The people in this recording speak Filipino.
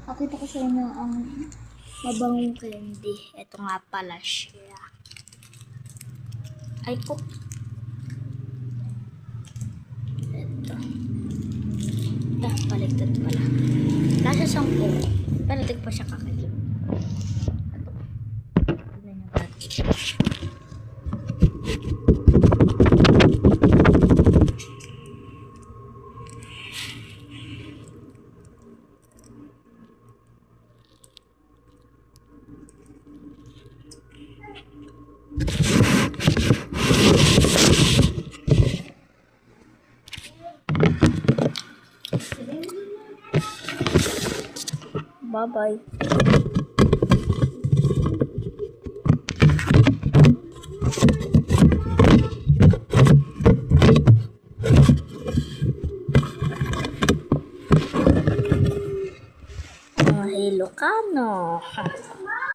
Pakita ko sa inyo ang mabangong candy. Ito nga pala siya. Ay ko. Ito. Baliktad pala. Nasa 10. Pero tig pa siya kakailan. Ito. Tignan nyo natin. Bye-bye. Ilocano.